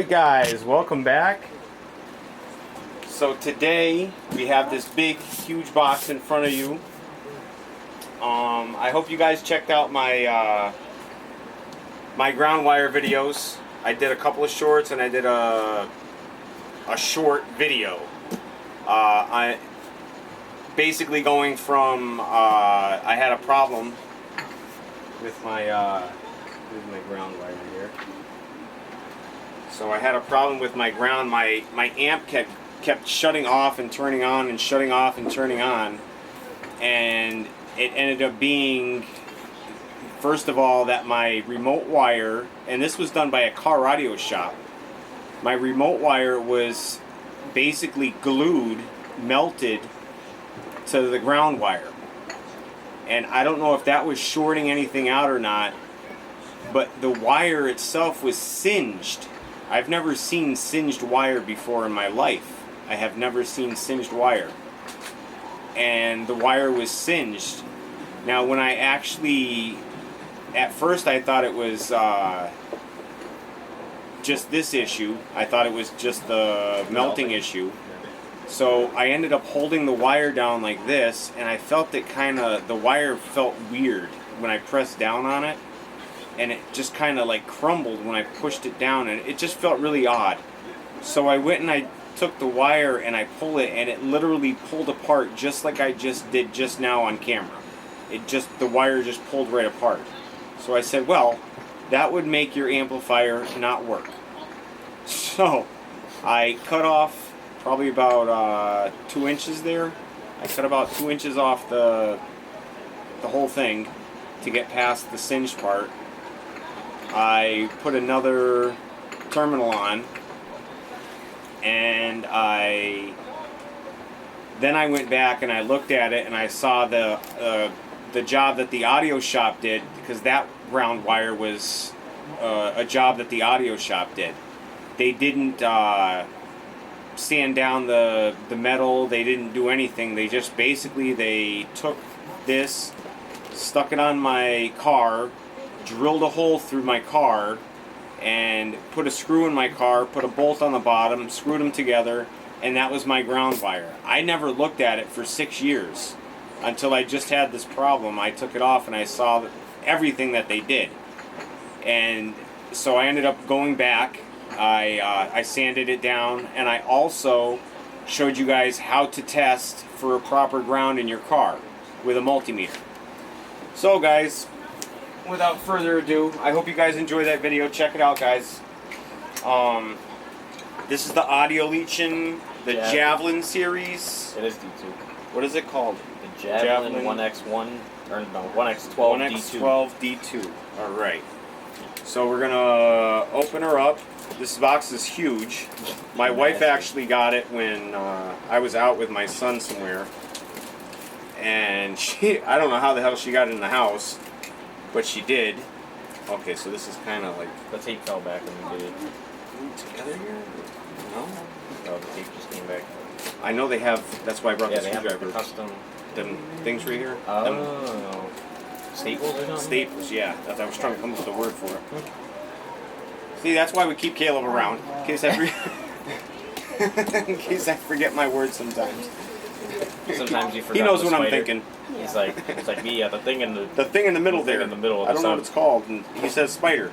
Alright guys, welcome back. So today we have this big huge box in front of you. I hope you guys checked out my my ground wire videos. I did a couple of shorts and I did a short video. I basically going from I had a problem with my here's my ground wire here. So I had a problem with my ground. My amp kept shutting off and turning on and shutting off and turning on, and it ended up being, first of all, that my remote wire, and this was done by a car audio shop, my remote wire was basically glued, melted to the ground wire. And I don't know if that was shorting anything out or not, but the wire itself was singed. I've never seen singed wire before in my life. I have never seen singed wire. And the wire was singed. Now when I actually, at first I thought it was just this issue. I thought it was just the melting issue. So I ended up holding the wire down like this, and I felt it the wire felt weird when I pressed down on it. And it just kind of like crumbled when I pushed it down, and it just felt really odd. So I went and I took the wire and I pulled it, and it literally pulled apart just like I just did just now on camera. The wire just pulled right apart. So I said, well, that would make your amplifier not work. So I cut off probably about 2 inches there. I cut about 2 inches off the whole thing to get past the singed part. I put another terminal on, and then I went back and I looked at it and I saw the job that the audio shop did, because that ground wire was a job that the audio shop did. They didn't sand down the metal, they didn't do anything. They just basically, they took this, stuck it on my car, drilled a hole through my car, and put a screw in my car, put a bolt on the bottom, screwed them together, and that was my ground wire. I never looked at it for 6 years until I just had this problem. I took it off and I saw everything that they did, and so I ended up going back. I sanded it down, and I also showed you guys how to test for a proper ground in your car with a multimeter. So guys, without further ado, I hope you guys enjoy that video. Check it out, guys. This is the audio leeching, the Javelin series. It is D2. What is it called? The Javelin 1X1, or no, 1X12D2. 1X12D2. Alright. So we're gonna open her up. This box is huge. My wife actually got it when I was out with my son somewhere. And I don't know how the hell she got it in the house, but she did. Okay, so this is kind of like... The tape fell back when we did it. Together here? No? No, the tape just came back. I know they have, that's why I brought the screwdriver. Have the custom... Them things right here? Oh. Staples or something? Staples, yeah. I was trying to come up with a word for it. See, that's why we keep Caleb around. In case in case I forget my words sometimes. Sometimes you forget. He knows what I'm thinking. It's like me, yeah, the thing in the middle there. In the middle of I don't know what it's called, and he says spider.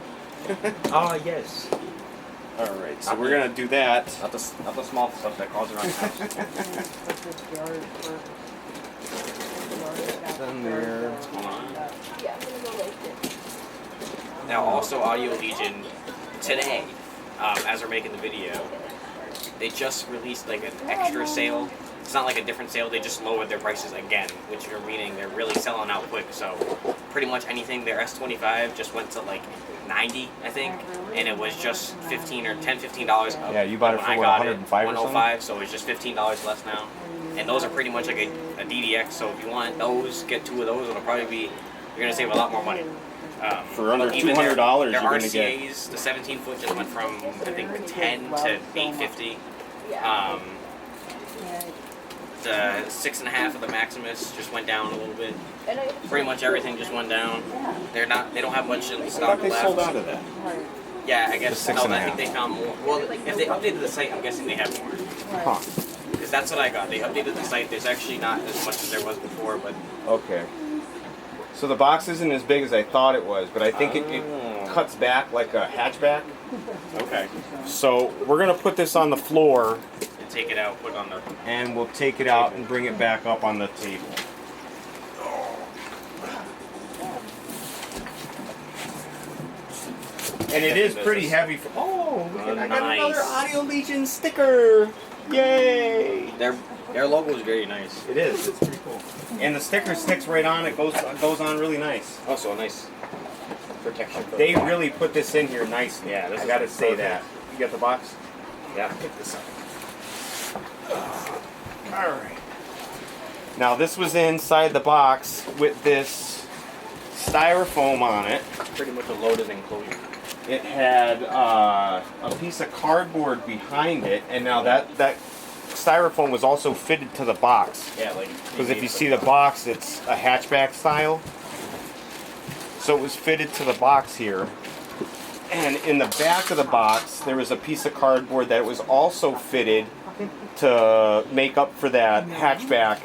Oh yes. All right, so we're gonna do that. Not the small stuff that causes around the house. Then there. Now, also Audio Legion today, as we're making the video, they just released like an extra sale. It's not like a different sale, they just lowered their prices again, which are meaning they're really selling out quick. So pretty much anything, their S25 just went to like 90, I think, and it was just $15 or $15 up. Yeah, you bought it for what, 105 or something? 105, so it's just $15 less now. And those are pretty much like a DDX, so if you want those, get 2 of those, it'll probably be, you're going to save a lot more money. For under $200, their you're going to get... RCAs, the 17-foot just went from, I think, 10 to 850. The 6.5 of the Maximus just went down a little bit. Pretty much everything just went down. They don't have much in stock left. They sold out of that. Yeah, I The guess. 6 No, and a I think half. they found more. Well, if they updated the site, I'm guessing they have more. Huh. Because that's what I got. They updated the site. There's actually not as much as there was before, but Okay. So the box isn't as big as I thought it was, but I think it cuts back like a hatchback. okay. So we're gonna put this on the floor, And take it out, put it on the. and we'll take it out and bring it back up on the table. And it is pretty heavy. Oh, look at, I got Nice. another Audio Legion sticker! Yay! Their logo is very nice. It is. It's pretty cool. And the sticker sticks right on. It goes on really nice. Also a nice protection. For They the box. really put this in here nicely. Yeah, this I is gotta say perfect. that. You got the box? Yeah. Pick this up. All right. Now this was inside the box with this styrofoam on it. Pretty much a loaded enclosure. It had a piece of cardboard behind it, and now that styrofoam was also fitted to the box. Yeah, like. Because if you see the box, it's a hatchback style. So it was fitted to the box here. And in the back of the box, there was a piece of cardboard that was also fitted to make up for that hatchback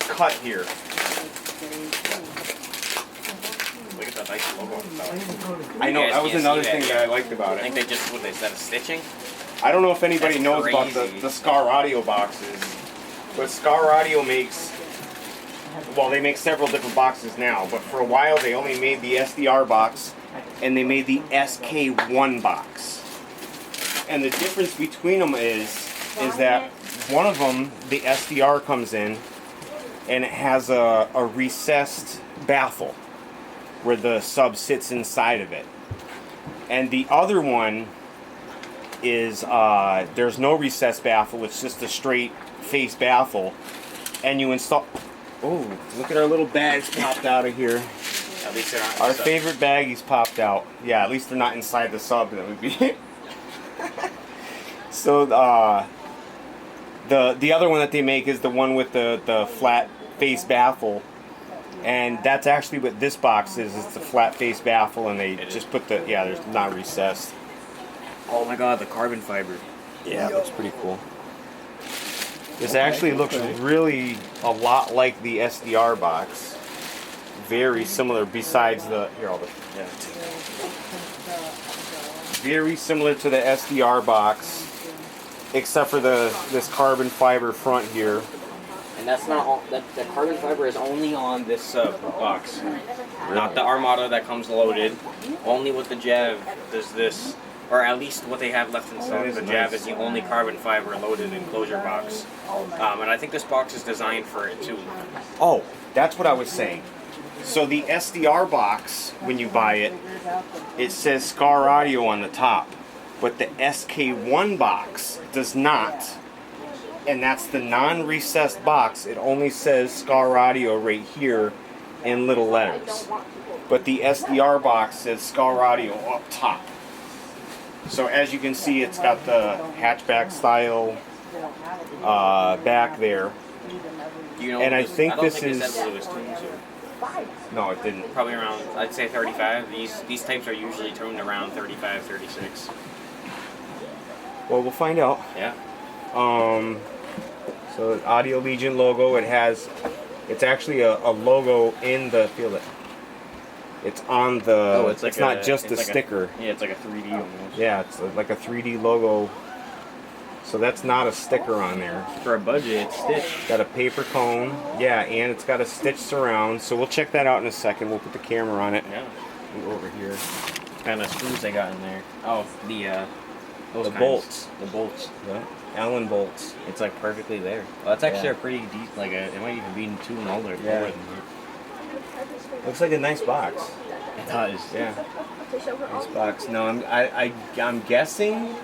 cut here. Look at that nice logo on the side. I know, You guys that was can't another see thing that, that yeah. I liked about I think it. they just what they said a stitching. I don't know if anybody That's knows about crazy. the Scar Audio boxes, but Scar Audio makes, well, they make several different boxes now, but for a while they only made the SDR box and they made the SK1 box. And the difference between them is that one of them, the SDR comes in and it has a recessed baffle where the sub sits inside of it. And the other one is there's no recessed baffle, it's just a straight face baffle. And you install, oh, look at our little bags popped out of here. At least they're not. Our favorite baggies popped out. Yeah, at least they're not inside the sub. That would be. So the other one that they make is the one with the flat face baffle, and that's actually what this box is. It's the flat face baffle, and they just put the there's not recessed. Oh my god, the carbon fiber. Yeah, it looks pretty cool. This actually looks really a lot like the SDR box. Very similar. Besides the very similar to the SDR box, except for this carbon fiber front here. And that's not all. The carbon fiber is only on this box, not the Armada that comes loaded. Only with the JAV does this, or at least what they have left in stock. is The nice. JAV is the only carbon fiber loaded enclosure box, and I think this box is designed for it too. Oh, that's what I was saying. So the SDR box, when you buy it, it says Scar Audio on the top, but the SK1 box does not. And that's the non-recessed box. It only says Scar Audio right here in little letters. But the SDR box says Scar Audio up top. So as you can see, it's got the hatchback style back there. You know, And I think don't this think it is- said what it was tuned to. No, it didn't. Probably around, I'd say 35. These types are usually tuned around 35, 36. Well, we'll find out. Yeah. So Audio Legion logo. It's actually a logo in the, feel it. It's on the. It's not just a sticker. Yeah, it's like a 3D almost. Yeah, it's like a 3D logo. So that's not a sticker on there. For a budget, it's stitched. Got a paper cone. Yeah, and it's got a stitched surround. So we'll check that out in a second. We'll put the camera on it. Yeah. Go over here. What kind of screws they got in there? Oh, those kinds. Bolts. The bolts. Yeah. Allen bolts. It's like perfectly there. Well, that's actually Yeah. a pretty deep. Like it might even be tuned older. Yeah. Than that. Looks like a nice box. It does. Yeah. Nice box. No, I'm guessing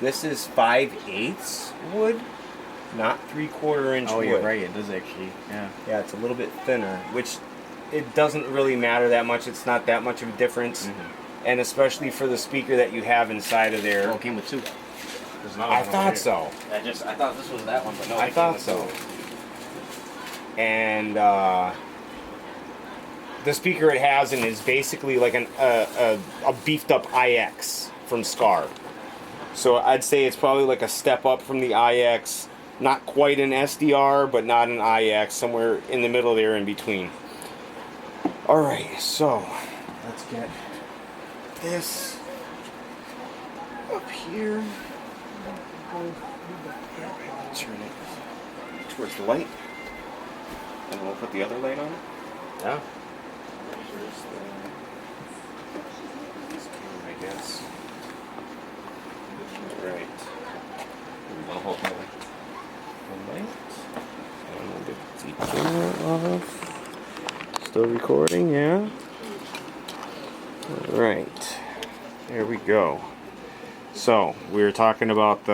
this is 5/8 wood, not 3/4 inch Oh, wood. you're right. It does actually. Yeah. Yeah, it's a little bit thinner, which it doesn't really matter that much. It's not that much of a difference, and especially for the speaker that you have inside of there. Oh, it came with two. There's another I one over thought here. so. I thought this was that one, but no. I it came thought with so. two. And the speaker it has in is basically like a beefed up IX from Scar. So I'd say it's probably like a step up from the IX. Not quite an SDR, but not an IX. Somewhere in the middle there in between. Alright, so let's get this up here. Turn it towards the light. And we'll put the other light on it. Yeah. This camera, I guess. Right. You want to hold my light? Light. And we'll get the camera off. Still recording, yeah? Alright. There we go. So, we were talking about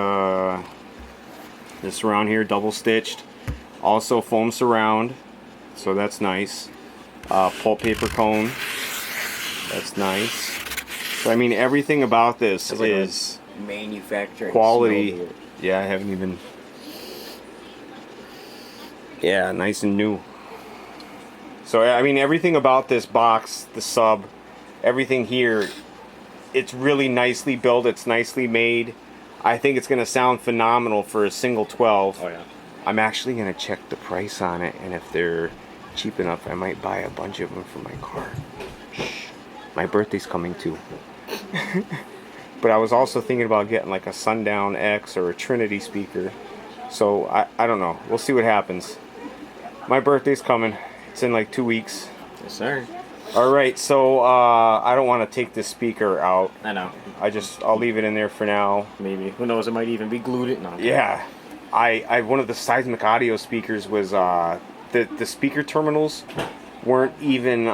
this surround here, double stitched. Also foam surround, so that's nice. Pulp paper cone, that's nice. So I mean, everything about this is manufacturing quality. Yeah, I haven't even. Yeah, nice and new. So I mean, everything about this box, the sub, everything here, it's really nicely built. It's nicely made. I think it's going to sound phenomenal for a single 12. Oh yeah. I'm actually going to check the price on it, and if they're cheap enough, I might buy a bunch of them for my car. Shh. My birthday's coming too. But I was also thinking about getting like a Sundown X or a Trinity speaker. So I don't know. We'll see what happens. My birthday's coming. It's in like 2 weeks. Yes, sir. Alright, so I don't want to take this speaker out. I know. I'll leave it in there for now. Maybe. Who knows? It might even be glued in. No. Yeah. One of the seismic audio speakers was the speaker terminals weren't even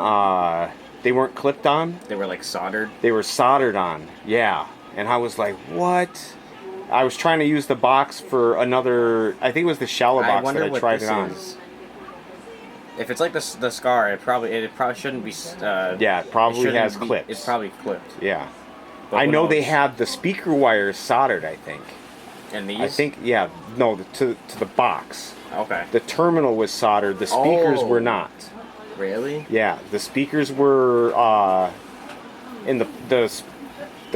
they weren't clipped on. They were like soldered. They were soldered on. Yeah. And I was like, what? I was trying to use the box for another. I think it was the shallow box that I tried it on. If it's like the Scar, it probably shouldn't be. Yeah, it probably has clips. It's probably clipped. Yeah. But I know knows? they have the speaker wires soldered, I think. And these? I think, yeah, no, to the box. Okay. The terminal was soldered. The speakers were not. Really? Yeah, the speakers were in the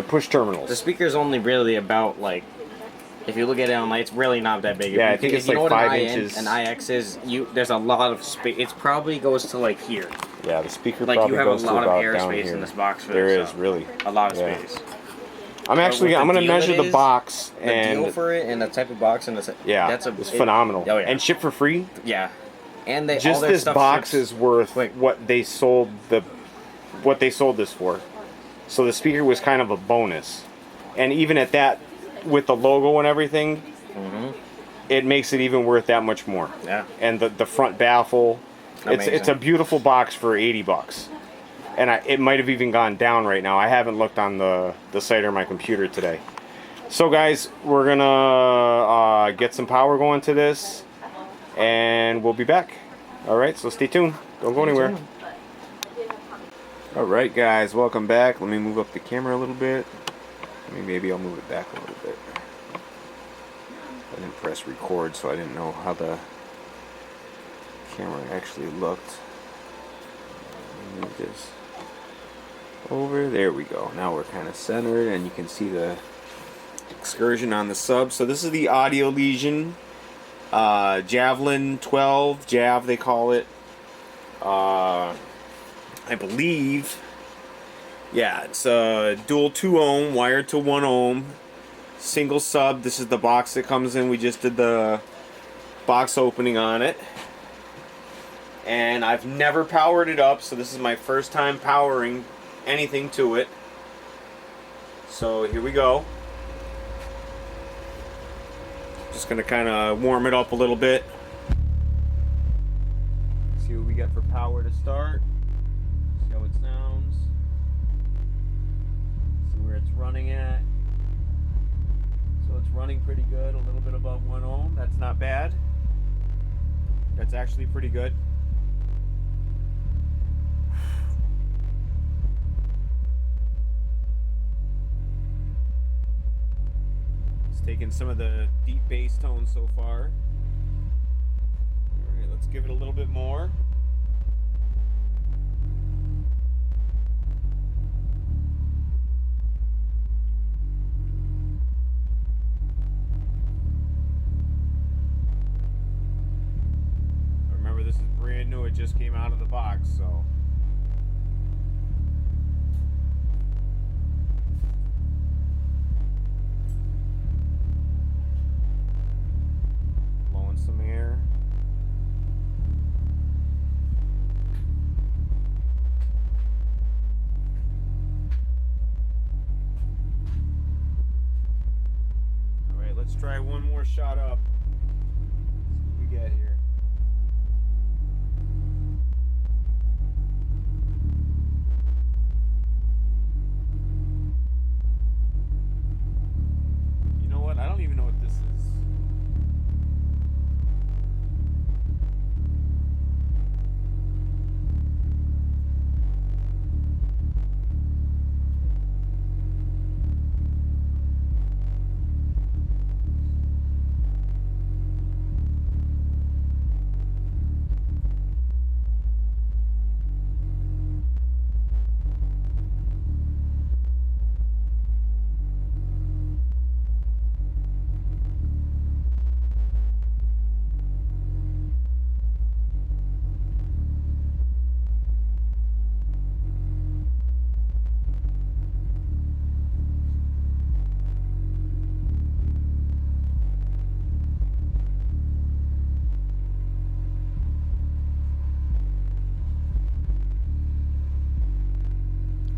push terminals. The speaker's only really about like, if you look at it online, it's really not that big. Yeah, I think it's like 5 inches. An IX is, there's a lot of space. It probably goes to like here. Yeah, the speaker Like probably you have a goes to lot of about down airspace here. in this box for There this is, stuff. really. A lot of Yeah. space. I'm gonna measure the box The and deal for it and the type of box and the yeah, it's phenomenal. Oh yeah. And ship for free. Yeah. And they Just all their this stuff box ships is worth quick. what they sold this for. So the speaker was kind of a bonus, and even at that, with the logo and everything, it makes it even worth that much more. Yeah. And the front baffle, it's a beautiful box for $80. And it might have even gone down right now. I haven't looked on the site or my computer today. So guys, we're gonna get some power going to this, and we'll be back. All right, so stay tuned. Don't go anywhere. All right, guys, welcome back. Let me move up the camera a little bit. Maybe I'll move it back a little bit. I didn't press record, so I didn't know how the camera actually looked. Move this over. There we go. Now we're kind of centered, and you can see the excursion on the sub. So this is the Audio Legion Javelin 12, JAV they call it. I believe, yeah, it's a dual 2 ohm wired to 1 ohm single sub. This is the box that comes in. We just did the box opening on it, and I've never powered it up, so this is my first time powering anything to it. So here we go. Just gonna kind of warm it up a little bit. See what we get for power to start. See how it sounds. See where it's running at. So it's running pretty good, a little bit above 1 ohm. That's not bad. That's actually pretty good. Taking some of the deep bass tones so far. Alright, let's give it a little bit more. it just came out of the box, so. Blowing some air. Alright, let's try one more shot up. See what we get here. You know what? I don't even know what this is.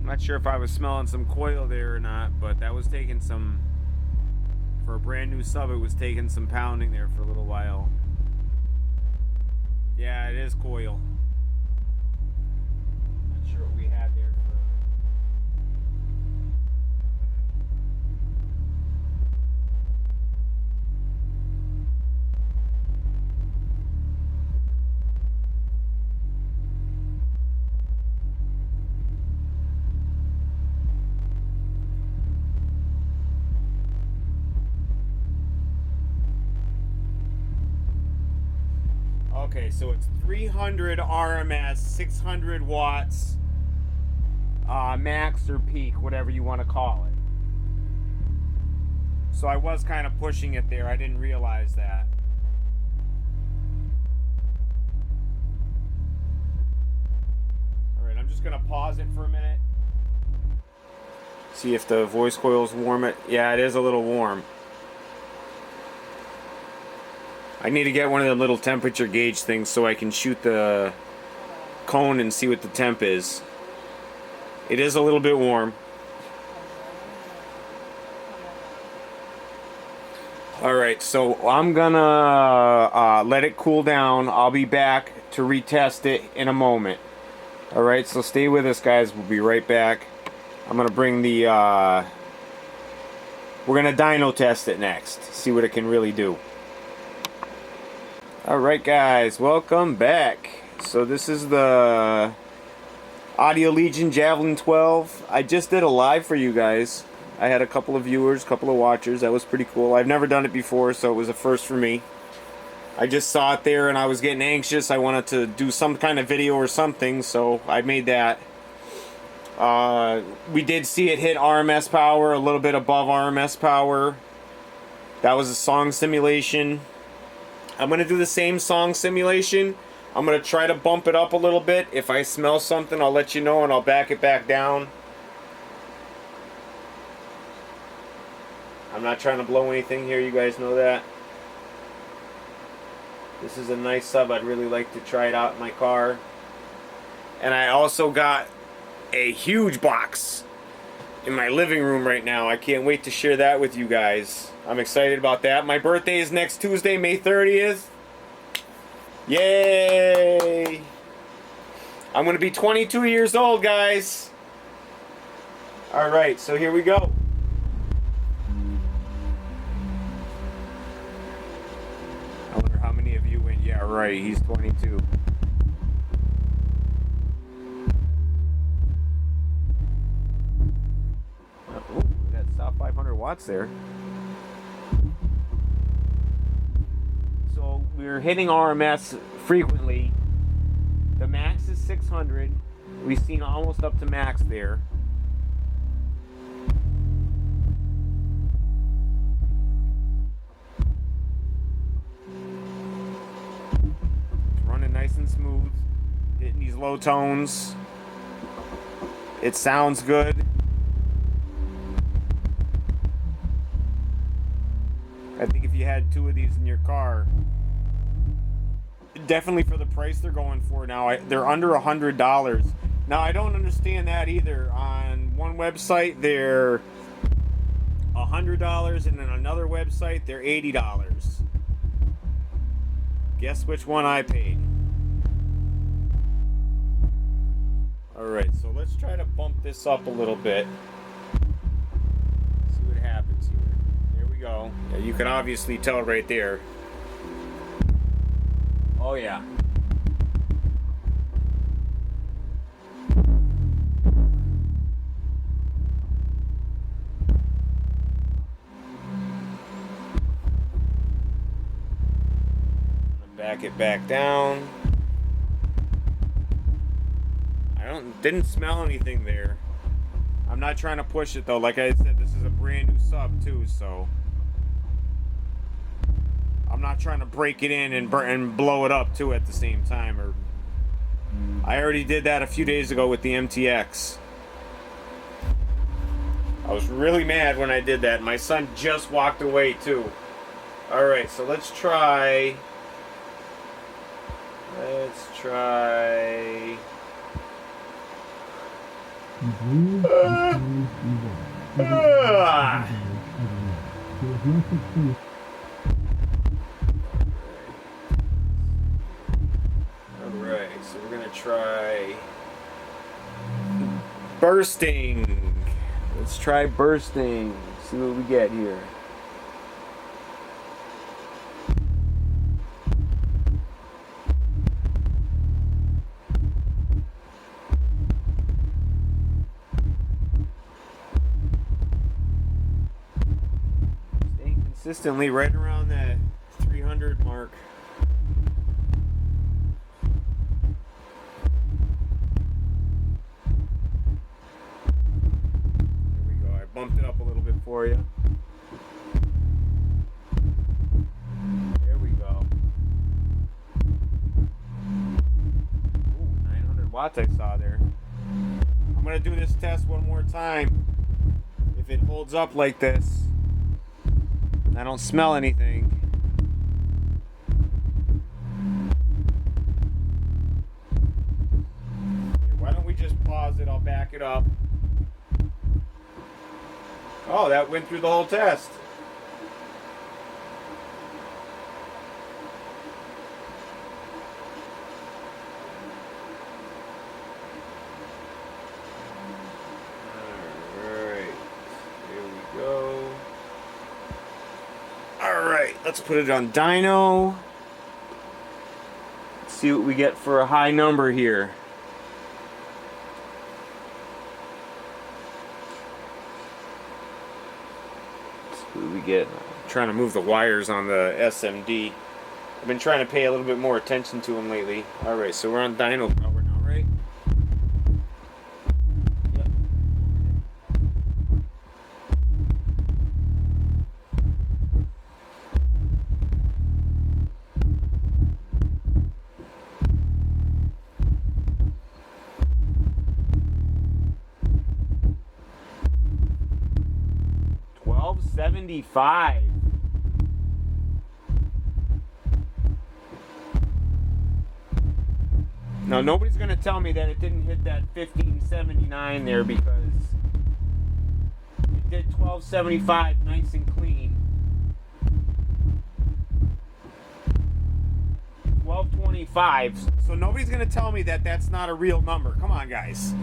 Not sure if I was smelling some coil there or not, but that was taking some, for a brand new sub, it was taking some pounding there for a little while. Yeah, it is coil. Not sure what we had there for. Okay, so it's 300 RMS, 600 watts, max or peak, whatever you want to call it. So I was kind of pushing it there. I didn't realize that. All right, I'm just going to pause it for a minute. See if the voice coil's warm. Yeah, it is a little warm. I need to get one of the little temperature gauge things so I can shoot the cone and see what the temp is. It is a little bit warm. Alright, so I'm gonna let it cool down. I'll be back to retest it in a moment. Alright, so stay with us, guys. We'll be right back. I'm gonna bring the we're gonna dyno test it next. See what it can really do. Alright guys, welcome back. So this is the Audio Legion Javelin 12. I just did a live for you guys. I had a couple of viewers, a couple of watchers. That was pretty cool. I've never done it before, so it was a first for me. I just saw it there and I was getting anxious. I wanted to do some kind of video or something, so I made that. We did see it hit RMS power, a little bit above RMS power. That was a song simulation. I'm going to do the same song simulation. I'm going to try to bump it up a little bit. If I smell something, I'll let you know and I'll back it back down. I'm not trying to blow anything here, you guys know that. This is a nice sub. I'd really like to try it out in my car. And I also got a huge box in my living room right now. I can't wait to share that with you guys. I'm excited about that. My birthday is next Tuesday, May 30th. Yay! I'm going to be 22 years old, guys. Alright, so here we go. I wonder how many of you went, yeah, right, he's 22. Ooh, that stopped 500 watts there. So we're hitting RMS frequently. The max is 600. We've seen almost up to max there. It's running nice and smooth. these low tones. It sounds good. I think if you had 2 of these in your car, definitely for the price they're going for now, they're under $100. Now, I don't understand that either. On one website, they're $100, and on another website, they're $80. Guess which one I paid. Alright, so let's try to bump this up a little bit. See what happens here. There we go. Yeah, you can obviously tell right there. Oh yeah. Back it back down. Didn't smell anything there. I'm not trying to push it though. Like I said, this is a brand new sub too, so I'm not trying to break it in and blow it up too at the same time. Or I already did that a few days ago with the MTX. I was really mad when I did that. My son just walked away too. All right, so let's try. Alright, so we're gonna try bursting. Let's try bursting. See what we get here. Consistently right around that 300 mark. There we go. I bumped it up a little bit for you. There we go. Ooh, 900 watts I saw there. I'm going to do this test one more time. If it holds up like this, I don't smell anything. Here, why don't we just pause it? I'll back it up. Oh, that went through the whole test. Let's put it on dyno. Let's see what we get for a high number here. Let's see what we get. I'm trying to move the wires on the SMD. I've been trying to pay a little bit more attention to them lately. Alright, so we're on dyno power now, right? Yep. 1275. Now nobody's gonna tell me that it didn't hit that 1579 there, because it did 1275 nice and clean. 1225. So nobody's gonna tell me that that's not a real number. Come on, guys.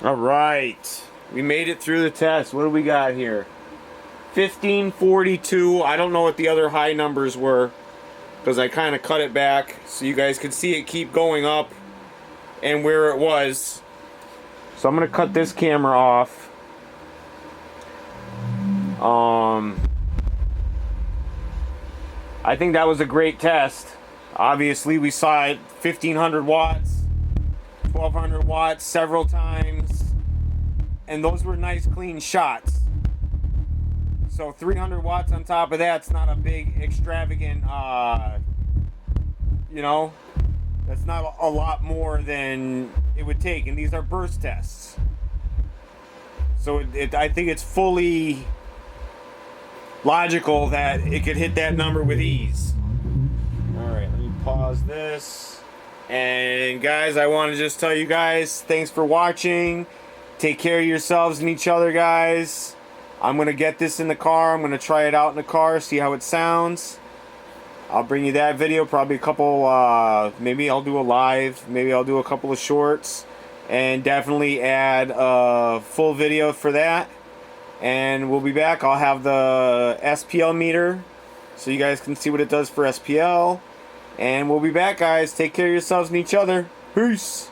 All right, we made it through the test. What do we got here? 1542. I don't know what the other high numbers were, because I kind of cut it back so you guys could see it keep going up and where it was. So I'm gonna cut this camera off. I think that was a great test. Obviously, we saw it 1500 watts, 1200 watts several times, and those were nice clean shots. So 300 watts on top of that's not a big extravagant, you know, that's not a lot more than it would take. And these are burst tests. So I think it's fully logical that it could hit that number with ease. Alright, let me pause this. And guys, I want to just tell you guys, thanks for watching. Take care of yourselves and each other, guys. I'm going to get this in the car. I'm going to try it out in the car, see how it sounds. I'll bring you that video, probably a couple, maybe I'll do a live, maybe I'll do a couple of shorts. And definitely add a full video for that. And we'll be back. I'll have the SPL meter so you guys can see what it does for SPL. And we'll be back, guys. Take care of yourselves and each other. Peace.